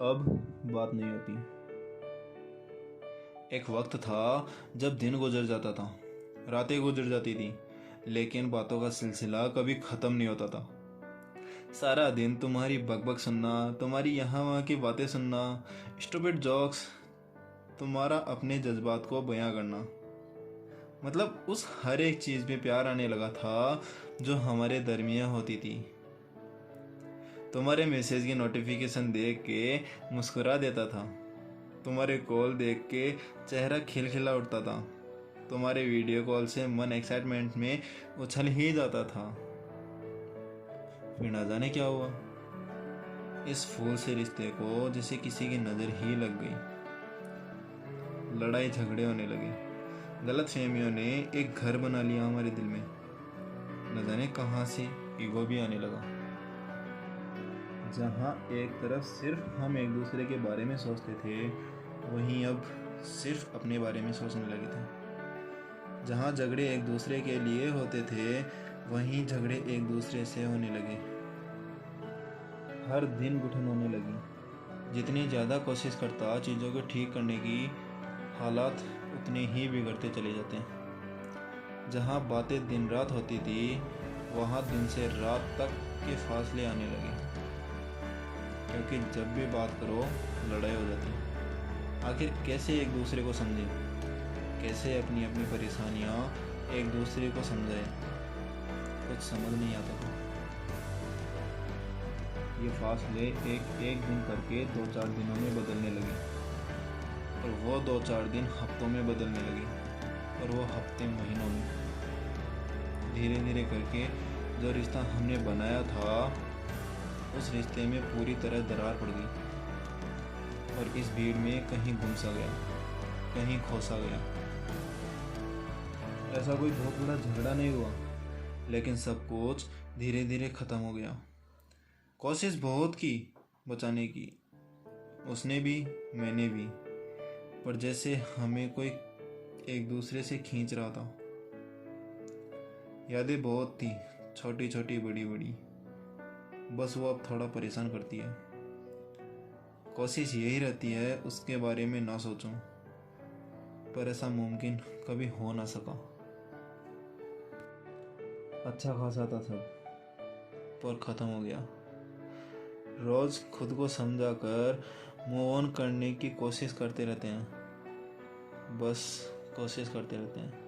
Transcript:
अब बात नहीं होती। एक वक्त था जब दिन गुजर जाता था, रातें गुजर जाती थी, लेकिन बातों का सिलसिला कभी ख़त्म नहीं होता था। सारा दिन तुम्हारी बकबक सुनना, तुम्हारी यहाँ वहाँ की बातें सुनना, स्टूपिड जोक्स, तुम्हारा अपने जज्बात को बयां करना। मतलब उस हर एक चीज़ में प्यार आने लगा था जो हमारे दरमियाँ होती थी। तुम्हारे मैसेज की नोटिफिकेशन देख के मुस्कुरा देता था, तुम्हारे कॉल देख के चेहरा खिलखिला उठता था, तुम्हारे वीडियो कॉल से मन एक्साइटमेंट में उछल ही जाता था। फिर ना जाने क्या हुआ, इस फूल से रिश्ते को जैसे किसी की नज़र ही लग गई। लड़ाई झगड़े होने लगे, गलत फहमियों ने एक घर बना लिया हमारे दिल में। न जाने कहाँ से ईगो भी आने लगा। जहाँ एक तरफ सिर्फ हम एक दूसरे के बारे में सोचते थे, वहीं अब सिर्फ अपने बारे में सोचने लगे थे। जहाँ झगड़े एक दूसरे के लिए होते थे, वहीं झगड़े एक दूसरे से होने लगे। हर दिन घुटन होने लगी। जितनी ज़्यादा कोशिश करता चीज़ों को ठीक करने की, हालात उतने ही बिगड़ते चले जाते हैं। जहाँ बातें दिन रात होती थी, वहाँ दिन से रात तक के फासले आने लगे, क्योंकि जब भी बात करो लड़ाई हो जाती है। आखिर कैसे एक दूसरे को समझें, कैसे अपनी अपनी परेशानियाँ एक दूसरे को समझाएं, कुछ समझ नहीं आता था। ये फासले एक एक दिन करके 2-4 दिनों में बदलने लगे, और वो 2-4 दिन हफ्तों में बदलने लगे, और वो हफ्ते महीनों में। धीरे धीरे करके जो रिश्ता हमने बनाया था, उस रिश्ते में पूरी तरह दरार पड़ गई, और इस भीड़ में कहीं गुम सा गया, कहीं खो सा गया। ऐसा कोई बहुत बड़ा झगड़ा नहीं हुआ, लेकिन सब कुछ धीरे धीरे ख़त्म हो गया। कोशिश बहुत की बचाने की, उसने भी मैंने भी, पर जैसे हमें कोई एक दूसरे से खींच रहा था। यादें बहुत थी, छोटी छोटी बड़ी बड़ी, बस वो अब थोड़ा परेशान करती है। कोशिश यही रहती है उसके बारे में ना सोचूं, पर ऐसा मुमकिन कभी हो ना सका। अच्छा खासा था सब, पर ख़त्म हो गया। रोज़ खुद को समझा कर मूव ऑन करने की कोशिश करते रहते हैं, बस कोशिश करते रहते हैं।